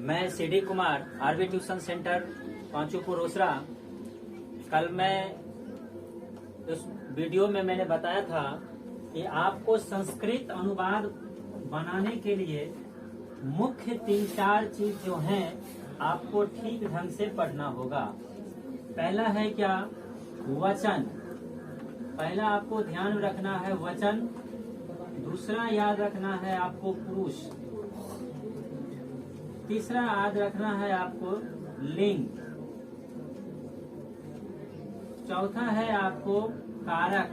मैं CD Kumar RB tuition centre Panchupur Rosera. कल मैं उस वीडियो में मैंने बताया था कि आपको संस्कृत अनुवाद बनाने के लिए मुख्य 3-4 चीज जो हैं आपको ठीक ढंग से पढ़ना होगा। पहला है क्या? वचन। पहला आपको ध्यान में रखना है वचन। दूसरा याद रखना है आपको पुरुष। तीसरा याद रखना है आपको लिंग। चौथा है आपको कारक।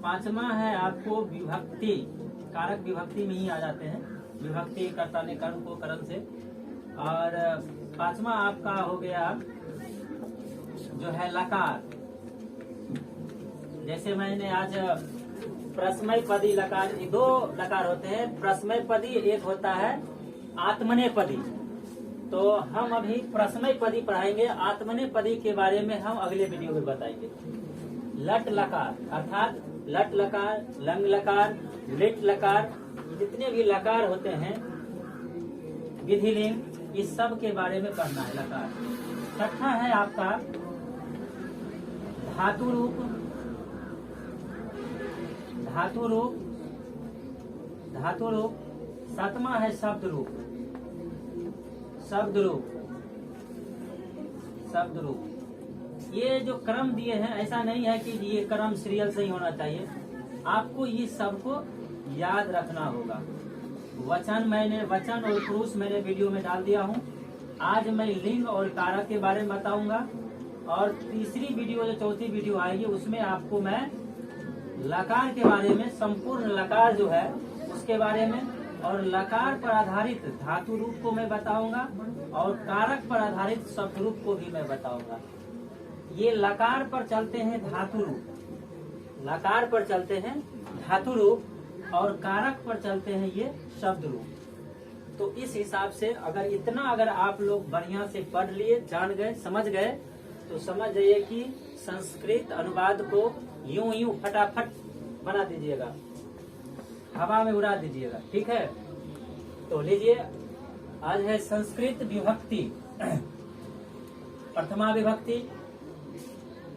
पांचवा है आपको विभक्ति। कारक विभक्ति में ही आ जाते हैं, विभक्ति कर्ता ने कर्म को कर्म से। और पांचवा आपका हो गया जो है लकार। जैसे मैंने आज प्रश्मय पदी लकार, 2 लकार होते हैं। प्रश्मय पदी एक होता है आत्मने पदी। तो हम अभी प्रश्मय पदी पढ़ाएंगे। आत्मने पदी के बारे में हम अगले वीडियो में बताएंगे। लट लकार अर्थात लट लकार, लंग लकार, लिट लकार, जितने भी लकार होते हैं विधिलिंग, इस सब के बारे में पढ़ना है लकार। छठा है आपका धातु रूप। धातु रूप, धातु रूप। सातवां है शब्द रूप। शब्द रूप, शब्द रूप। ये जो क्रम दिए हैं, ऐसा नहीं है कि ये क्रम सीरियल से ही होना चाहिए। आपको ये सबको याद रखना होगा। वचन और पुरुष मैंने वीडियो में डाल दिया हूँ। आज मैं लिंग और कारक के बारे में बताऊंगा। और तीसरी वीडियो जो चौथी वीडियो आएगी उसमें आपको मैं लकार के बारे में, संपूर्ण लकार जो है उसके बारे में, और लकार पर आधारित धातु रूप को मैं बताऊंगा और कारक पर आधारित शब्द रूप को भी मैं बताऊंगा। ये लकार पर चलते हैं धातु रूप, लकार पर चलते हैं धातु रूप, और कारक पर चलते हैं ये शब्द रूप। तो इस हिसाब से अगर आप लोग बढ़िया से पढ़ लिए, जान गए, समझ गए, तो समझ जाइए कि संस्कृत अनुवाद को यूं फटाफट बना दीजिएगा, हवा में उड़ा दीजिएगा। ठीक है, तो लीजिए, आज है संस्कृत विभक्ति। प्रथमा विभक्ति,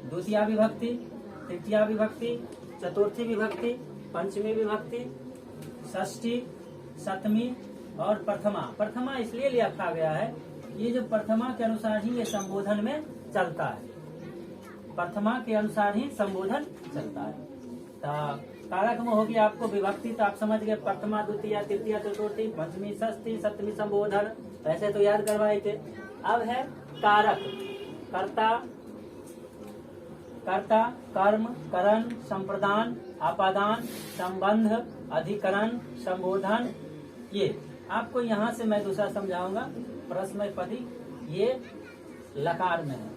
द्वितीया विभक्ति, तृतीया विभक्ति, चतुर्थी विभक्ति, पंचमी विभक्ति, षष्ठी, सप्तमी और प्रथमा। प्रथमा इसलिए लिखा गया है, ये जो प्रथमा के अनुसार ही ये संबोधन में चलता है। प्रथमा के अनुसार ही संबोधन चलता है। तो कारक में होगी आपको विभक्ति, तो आप समझ गए प्रथमा, द्वितीय, तृतीय, चतुर्थी, पंचमी, षष्ठी, सप्तमी संबोधन। वैसे तो याद करवाए थे। अब है कारक। कर्ता, कर्ता, कर्म, करण, संप्रदान, आपादान, संबंध, अधिकरण, संबोधन। ये आपको यहाँ से मैं दूसरा समझाऊंगा। प्रश्मय पदी ये लकार में है।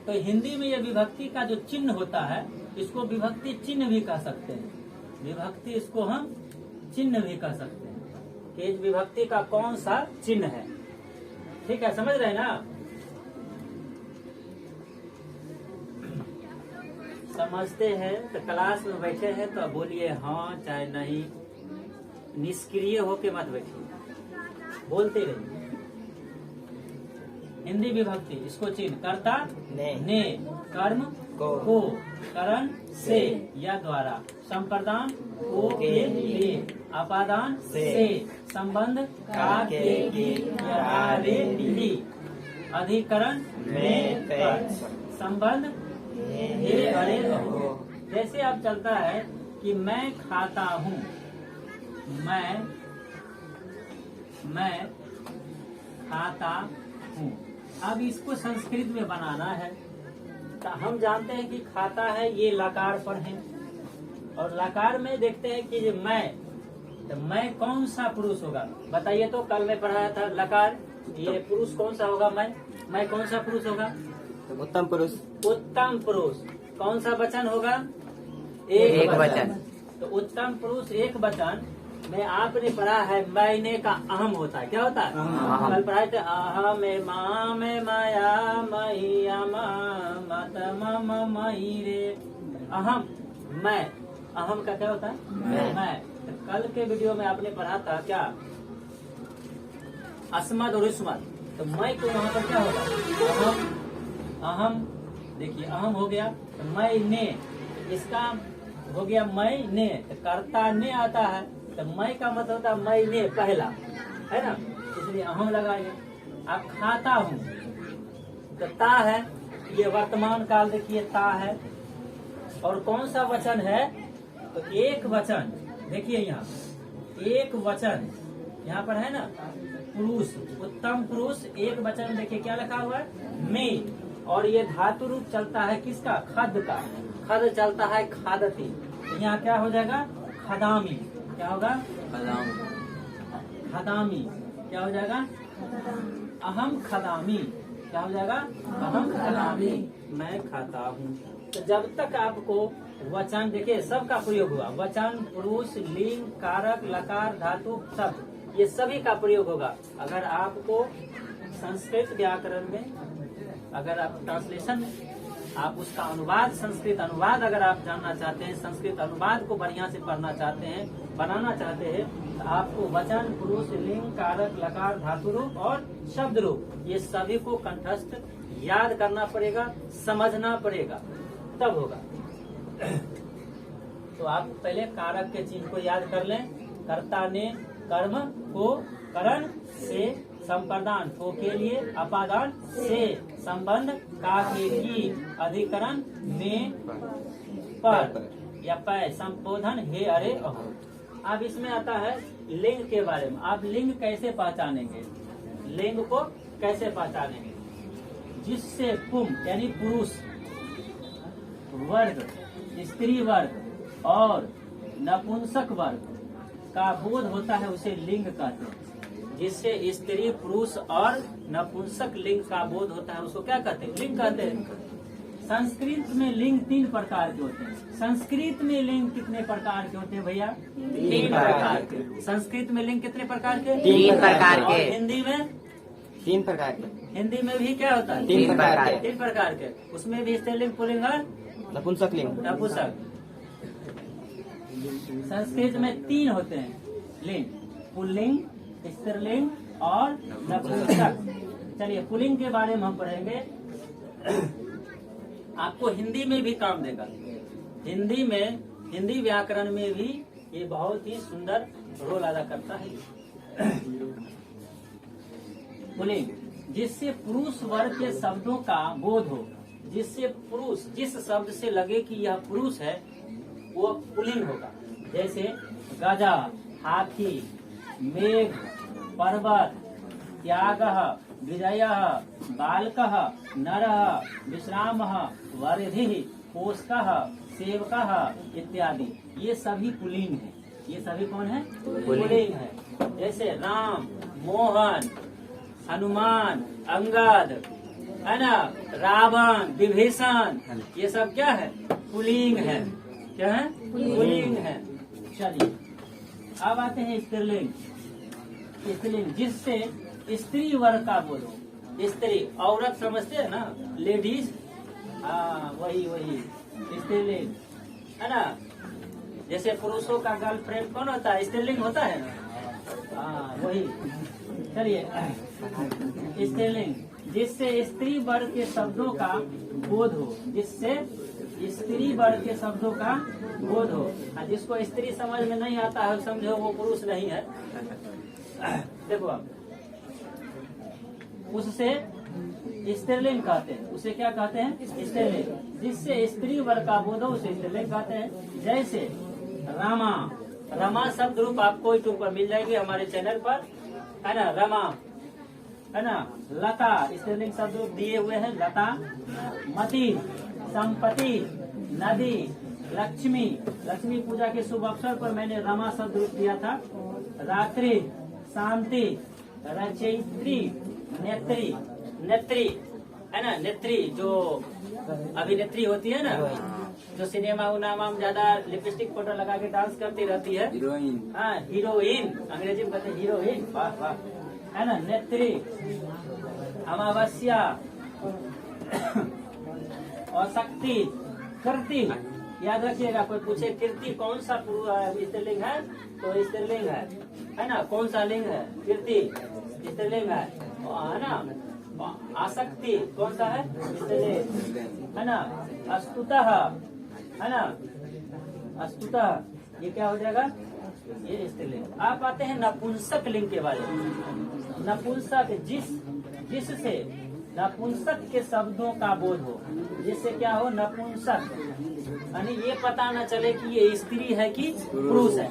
तो हिंदी में ये विभक्ति का जो चिन्ह होता है, इसको विभक्ति चिन्ह भी कह सकते हैं। विभक्ति इसको हम चिन्ह भी कह सकते हैं कि इस विभक्ति का कौन सा चिन्ह है। ठीक है, समझ रहे ना? समझते हैं तो क्लास में बैठे हैं तो बोलिए हाँ चाहे नहीं, निष्क्रिय होके मत बैठिए, बोलते रहिए। हिंदी विभक्ति, इसको चिन्ह कर्ता ने, कर्म को, करण से या द्वारा, संप्रदान को के लिए, आपादान से, संबंध का के या रे ली, अधिकरण में पर, संबंध हे अरे हो। जैसे अब चलता है कि मैं खाता हूँ, मैं खाता हूँ। अब इसको संस्कृत में बनाना है। तो हम जानते हैं कि खाता है ये लकार पर है, और लकार में देखते हैं कि तो मैं कौन सा पुरुष होगा बताइए। तो कल मैं पढ़ाया था लकार, ये पुरुष कौन सा होगा? मैं कौन सा पुरुष होगा? उत्तम पुरुष। उत्तम पुरुष। कौन सा वचन होगा? एक वचन। तो उत्तम पुरुष एक वचन में आपने पढ़ा है मैंने का अहम होता है। क्या होता है? कल पढ़ाए थे अहम माम माया मई मत मम मई रे। अहम मैं, अहम का क्या होता है? मैं। तो कल के वीडियो में आपने पढ़ा था क्या? अस्मद और इस्मत। तो मैं तो यहाँ पर क्या होगा? अहम। देखिए अहम हो गया, तो मैं ने, इसका हो गया मैं ने, तो कर्ता ने आता है, तो मैं का मतलब होता है मैं ने पहला, है ना, इसलिए अहम लगाइए। अब खाता हूँ, तो ता है, ये वर्तमान काल देखिए ता है। और कौन सा वचन है? तो एक वचन, देखिए यहाँ एक वचन यहाँ पर है ना, पुरुष, उत्तम पुरुष, एक वचन देखिए क्या लिखा हुआ है? में। और ये धातु रूप चलता है किसका? खद का। खद चलता है खादती, तो यहाँ क्या हो जाएगा? खदामी। क्या होगा? खदामी। क्या हो जाएगा? अहम खदामी। क्या हो जाएगा? अहम खदामी, मैं खाता हूँ। तो जब तक आपको वचन, देखिए सबका प्रयोग हुआ, वचन, पुरुष, लिंग, कारक, लकार, धातु, शब्द, ये सभी का प्रयोग होगा। अगर आपको संस्कृत व्याकरण में, अगर आप ट्रांसलेशन, आप उसका अनुवाद, संस्कृत अनुवाद अगर आप जानना चाहते हैं, संस्कृत अनुवाद को बढ़िया से पढ़ना चाहते हैं, बनाना चाहते हैं, तो आपको वचन, पुरुष, लिंग, कारक, लकार, धातु रूप और शब्द रूप, ये सभी को कंठस्थ याद करना पड़ेगा, समझना पड़ेगा, तब होगा। तो आप पहले कारक के चिन्ह को याद कर लें। कर्ता ने कर्म को करण से, संप्रदान को के लिए, अपादान से, संबंध का के की, अधिकरण में पर या पै, संबोधन हे अरे अहो। अब इसमें आता है लिंग के बारे में। आप लिंग कैसे पहचानेंगे? लिंग को कैसे पहचानेंगे? जिससे पुम यानी पुरुष वर्ग, स्त्री वर्ग और नपुंसक वर्ग का बोध होता है, उसे लिंग कहते हैं। जिससे स्त्री, पुरुष और नपुंसक लिंग का बोध होता है, उसको क्या कहते हैं? लिंग कहते हैं। संस्कृत में लिंग 3 प्रकार के होते हैं। संस्कृत में लिंग कितने प्रकार के होते हैं भैया? 3 प्रकार के। संस्कृत में लिंग कितने प्रकार के? 3 प्रकार के। और हिंदी में 3 प्रकार के। हिंदी में भी क्या होता है? 3 प्रकार के। 3 प्रकार के। उसमें भी स्त्रीलिंग, पुल्लिंग और नपुंसक लिंग। नपुंसक। संस्कृत में 3 होते हैं लिंग, पुल्लिंग, स्त्रीलिंग और नपुंसक। चलिए पुल्लिंग के बारे में हम पढ़ेंगे, आपको हिंदी में भी काम देगा। हिंदी में, हिंदी व्याकरण में भी ये बहुत ही सुंदर रोल अदा करता है। पुल्लिंग, जिससे पुरुष वर्ग के शब्दों का बोध हो, जिससे पुरुष, जिस शब्द से लगे कि यह पुरुष है, वो पुल्लिंग होगा। जैसे गजा, हाथी, मेघ, पर्वत, त्यागः, विजयः, बालकः, नरः, विश्रामः, वरिधिः, पोषकः, सेवकः इत्यादि, ये सभी पुल्लिंग है। ये सभी कौन है? पुल्लिंग है। जैसे राम, मोहन, हनुमान, अंगद, है ना, रावण, विभीषण, ये सब क्या है? पुल्लिंग है। क्या है? पुल्लिंग है। चलिए अब आते हैं स्त्रीलिंग। स्त्रीलिंग, जिससे स्त्री वर्ग का बोध हो। स्त्री औरत समझते हैं ना, लेडीज, हाँ वही वही स्त्रीलिंग है ना। जैसे पुरुषों का गर्लफ्रेंड कौन होता है? स्त्रीलिंग होता है ना, हाँ वही। चलिए स्त्रीलिंग, जिससे स्त्री वर्ग के शब्दों का बोध हो, जिससे स्त्री वर्ग के शब्दों का बोध हो। जिसको स्त्री समझ में नहीं आता है, समझो वो पुरुष नहीं है। देखो अब, उससे स्त्रीलिंग कहते हैं। उसे क्या कहते हैं? स्त्रीलिंग। जिससे स्त्री वर्ग का बोध हो, उसे स्त्रीलिंग कहते हैं। जैसे रमा, रमा शब्द रूप आपको यूट्यूब पर मिल जाएगी, हमारे चैनल पर, है ना। रमा, है ना। लता, स्त्रीलिंग शब्द रूप दिए हुए हैं, लता। मति, संपत्ति, नदी, लक्ष्मी, लक्ष्मी पूजा के शुभ अवसर पर मैंने रमा शब्द रूप दिया था। रात्रि, शांति, रचयित्री, नेत्री, नेत्री, है ना। नेत्री जो अभिनेत्री होती है ना, जो सिनेमा उनामा में ज्यादा लिपस्टिक पाउडर लगा के डांस करती रहती है, हीरोइन। हाँ हीरोइन, अंग्रेजी में कहते हैं हीरोइन, वाह वाह, है ना। नेत्री, अमावस्या और शक्ति, कृति, याद रखिएगा। कोई पूछे कीर्ति कौन सा स्त्रीलिंग है, तो स्त्रीलिंग है ना। कौन सा लिंग है? कीर्ति स्त्रीलिंग है ना। आसक्ति कौन सा है? स्त्रीलिंग है ना। अस्तुतः है ना, अस्तुतः ये क्या हो जाएगा? ये स्त्रीलिंग। आप आते हैं नपुंसक लिंग के बारे में। नपुंसक जिससे नपुंसक के शब्दों का बोध हो, जिससे क्या हो? नपुंसक, यानी ये पता न चले कि ये स्त्री है कि पुरुष है।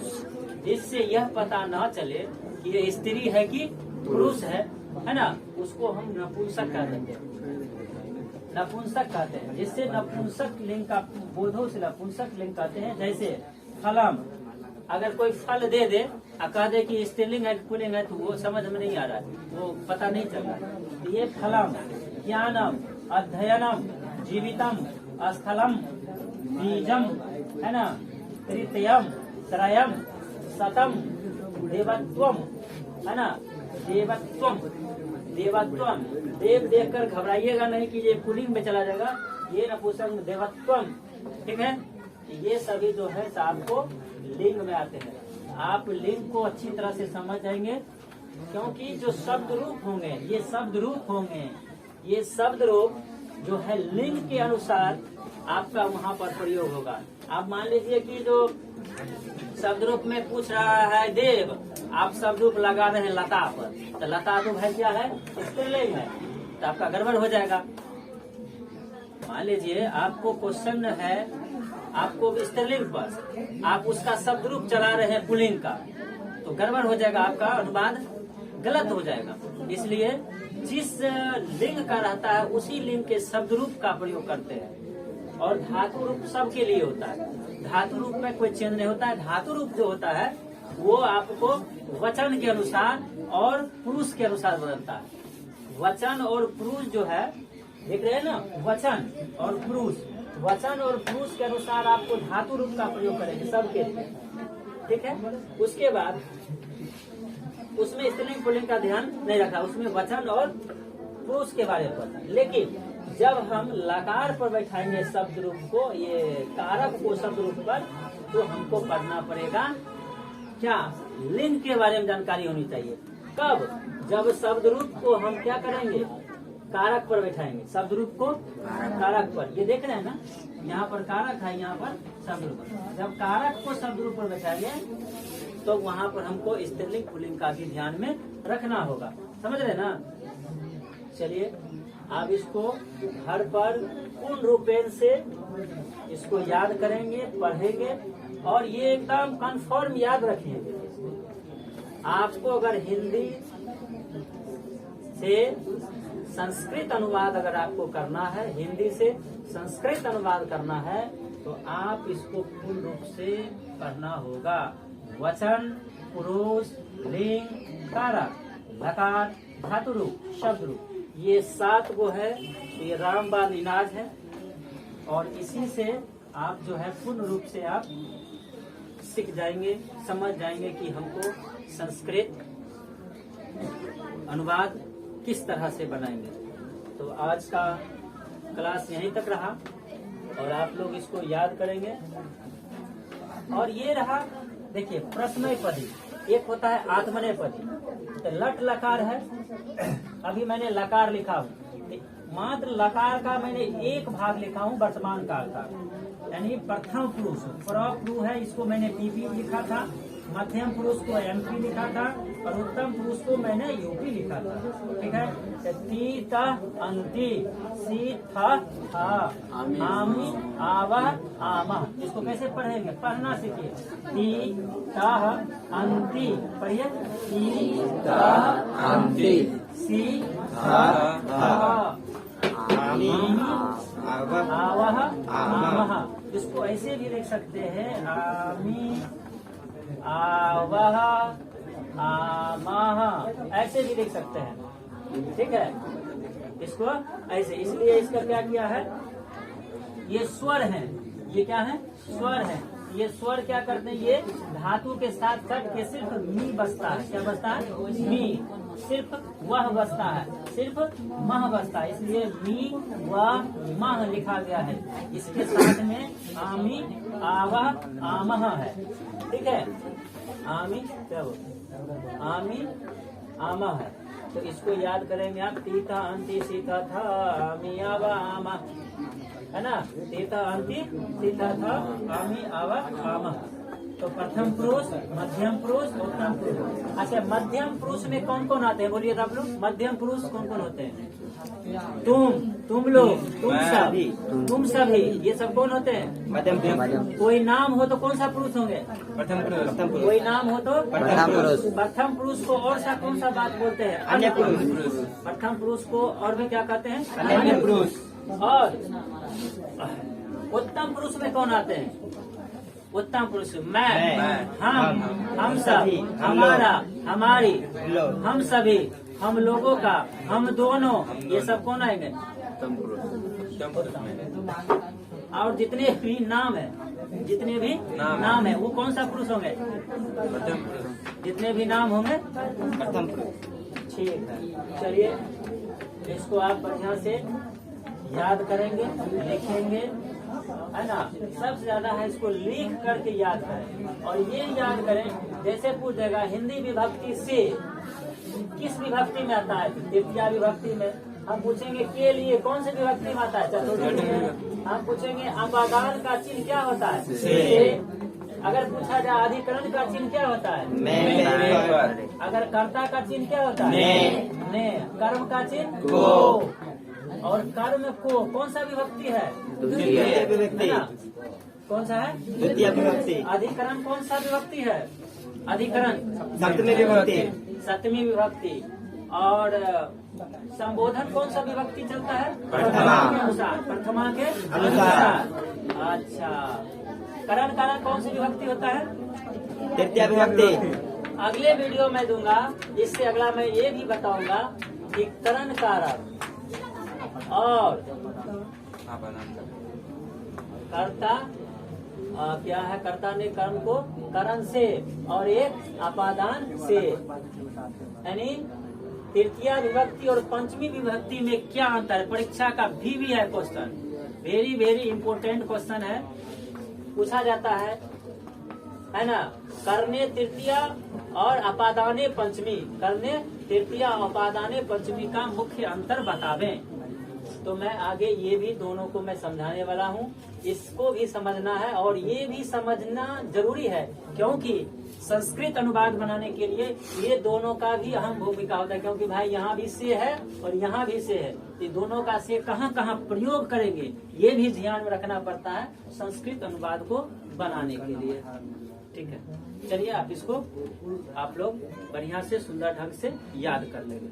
जिससे यह पता न चले कि ये स्त्री है कि पुरुष है ना, उसको हम नपुंसक कहते हैं। नपुंसक कहते हैं। जिससे नपुंसक लिंग का बोध हो उसे नपुंसक लिंग कहते हैं। जैसे फलम, अगर कोई फल दे दे और कह दे कि स्त्रीलिंग है कि पुल्लिंग है, तो वो समझ में नहीं आ रहा है, वो पता नहीं चल रहा है। तो ये फलम, ज्ञानम, अध्ययनम, जीवितम, स्थलम, बीजम है ना, तृतीयम, त्रयम, शतम, देवत्वम है ना। देवत्वम, देवत्वम, देव देखकर घबराइएगा नहीं कि ये पुल्लिंग में चला जाएगा, ये नपुंसक देवत्वम, ठीक है। ये सभी जो है आपको लिंग में आते हैं। आप लिंग को अच्छी तरह से समझ जाएंगे, क्योंकि जो शब्द रूप होंगे ये शब्द रूप होंगे, ये शब्द रूप जो है लिंग के अनुसार आपका वहाँ पर प्रयोग होगा। आप मान लीजिए कि जो शब्द रूप में पूछ रहा है देव, आप शब्द रूप लगा रहे हैं लता पर, तो लता तो भाई क्या है? स्त्रीलिंग है, तो आपका गड़बड़ हो जाएगा। मान लीजिए आपको क्वेश्चन है, आपको स्त्रीलिंग पर आप उसका शब्द रूप चला रहे हैं पुल्लिंग का, तो गड़बड़ हो जाएगा, आपका अनुवाद गलत हो जाएगा। इसलिए जिस लिंग का रहता है उसी लिंग के शब्द रूप का प्रयोग करते हैं। और धातु रूप सबके लिए होता है, धातु रूप में कोई चेंज नहीं होता है। धातु रूप जो होता है वो आपको वचन के अनुसार और पुरुष के अनुसार बदलता है। वचन और पुरुष जो है, देख रहे हैं ना, वचन और पुरुष, वचन और पुरुष के अनुसार आपको धातु रूप का प्रयोग करेंगे सबके लिए, ठीक है। उसके बाद उसमें स्त्रीलिंग पुल्लिंग का ध्यान नहीं रखा, उसमें वचन और पुरुष के बारे में पता। लेकिन जब हम लकार पर बैठाएंगे शब्द रूप को, ये कारक को शब्द रूप पर, तो हमको पढ़ना पड़ेगा क्या? लिंग के बारे में जानकारी होनी चाहिए। कब? जब शब्द रूप को हम क्या करेंगे? कारक पर बैठाएंगे, शब्द रूप को कारक पर। ये देख रहे हैं ना, यहाँ पर कारक है, यहाँ पर शब्द रूप। जब कारक को शब्द रूप पर बैठाएंगे तो वहाँ पर हमको स्त्रीलिंग पुल्लिंग का भी ध्यान में रखना होगा। समझ रहे ना? चलिए आप इसको घर पर पूर्ण रूपेण से इसको याद करेंगे, पढ़ेंगे, और ये एकदम कंफर्म याद रखेंगे। आपको अगर हिंदी से संस्कृत अनुवाद अगर आपको करना है, हिंदी से संस्कृत अनुवाद करना है, तो आप इसको पूर्ण रूप से पढ़ना होगा। वचन, पुरुष, लिंग, कारक, लकार, धातु रूप, शब्द रूप, ये 7 गो है। ये रामबाण इनाज है, और इसी से आप जो है पूर्ण रूप से आप सीख जाएंगे, समझ जाएंगे कि हमको संस्कृत अनुवाद किस तरह से बनाएंगे। तो आज का क्लास यहीं तक रहा, और आप लोग इसको याद करेंगे। और ये रहा, देखिए, प्रश्नयपदी, एक होता है आत्मनेपदी। तो लट लकार है, अभी मैंने लकार लिखा हूँ, मात्र लकार का मैंने एक भाग लिखा हूँ वर्तमान काल का, यानी प्रथम पुरुष प्र है, इसको मैंने पीपी लिखा था, मध्यम पुरुष को एमपी लिखा था, और उत्तम पुरुष को मैंने यूपी लिखा था, ठीक है। ती त अंति सी थ आमी आवह आमह, इसको कैसे पढ़ेंगे? पढ़ना सीखिए। ती त अंति, पढ़िए। ती त अंति सी आमी आवह आमह, इसको ऐसे भी लिख सकते हैं, आमी आवह आमह, ऐसे भी लिख सकते हैं, ठीक है। इसको ऐसे, इसलिए इसका क्या किया है, ये स्वर है, ये क्या है? स्वर है। ये स्वर क्या करते हैं? ये धातु के साथ कट के सिर्फ मी बसता है। क्या बसता है? मी, सिर्फ वह बसता है। सिर्फ मह बसता है, इसलिए मी व मह लिखा गया है। इसके साथ में आमी आवा आमह है, ठीक है। आमी क्या बोलते, आमी आमा है, तो इसको याद करेंगे आप। तीता अंति सीता था आमी आवा आमा, है ना। तीता अंति सीता था आमी आवा आमा। तो प्रथम पुरुष, मध्यम पुरुष, उत्तम पुरुष। अच्छा, मध्यम पुरुष में कौन कौन आते हैं बोलिए आप लोग। मध्यम पुरुष कौन कौन होते हैं? तुम लोग, तुम सभी, ये सब कौन होते हैं? मध्यम पुरुष। कोई नाम हो तो कौन सा पुरुष होंगे? प्रथम पुरुष। कोई नाम हो तो प्रथम पुरुष। प्रथम पुरुष को और सा कौन सा बात बोलते हैं? अन्य पुरुष। प्रथम पुरुष को और भी क्या कहते हैं? अन्य पुरुष। और उत्तम पुरुष में कौन आते हैं? उत्तम पुरुष मैं, हम सब, हमारा, हमारी, हम सभी, हम लोगों का, हम दोनों, ये सब कौन आएंगे? और जितने भी नाम है, जितने भी नाम है वो कौन सा पुरुष होंगे? जितने भी नाम होंगे प्रथम पुरुष। ठीक है, चलिए इसको आप बढ़िया से याद करेंगे, लिखेंगे, है ना। सबसे ज्यादा है इसको लिख करके याद करें। और ये याद करें, जैसे पूछ देगा हिंदी विभक्ति से किस विभक्ति में आता है? तृतीया विभक्ति में। हम पूछेंगे के लिए कौन से विभक्ति में आता है? चतुर्थी में। हम पूछेंगे अपादान का चिन्ह क्या होता है? से। अगर पूछा जाए अधिकरण का चिन्ह क्या होता है? मैं। अगर कर्ता का चिन्ह क्या होता है? ने। कर्म का चिन्ह को। और कर्म को कौन सा विभक्ति है? द्वितीय विभक्ति। कौन सा है? द्वितीय विभक्ति। अधिकरण कौन सा विभक्ति है? अधिकरण सप्तमी विभक्ति। सप्तमी विभक्ति। और संबोधन कौन सा विभक्ति चलता है? प्रथमा के अनुसार। प्रथमा के अनुसार। अच्छा, करण कारण कौन सी विभक्ति होता है? तृतीय विभक्ति। अगले वीडियो में दूंगा। इससे अगला मैं ये भी बताऊंगा कि करण कारक और कर्ता क्या है? कर्ता ने कर्म को करण से और एक अपादान से, यानी तृतीया विभक्ति और पंचमी विभक्ति में क्या अंतर है? परीक्षा का भी है question, very very important question है, पूछा जाता है ना। करने तृतीया और अपादाने पंचमी, करने तृतीया अपादाने पंचमी का मुख्य अंतर बतावें। तो मैं आगे ये भी दोनों को मैं समझाने वाला हूँ। इसको भी समझना है और ये भी समझना जरूरी है, क्योंकि संस्कृत अनुवाद बनाने के लिए ये दोनों का भी अहम भूमिका होता है। क्योंकि भाई यहाँ भी से है और यहाँ भी से है, तो दोनों का से कहाँ कहाँ प्रयोग करेंगे ये भी ध्यान में रखना पड़ता है संस्कृत अनुवाद को बनाने के लिए। ठीक है, चलिए आप इसको आप लोग बढ़िया से सुंदर ढंग से याद कर लेंगे।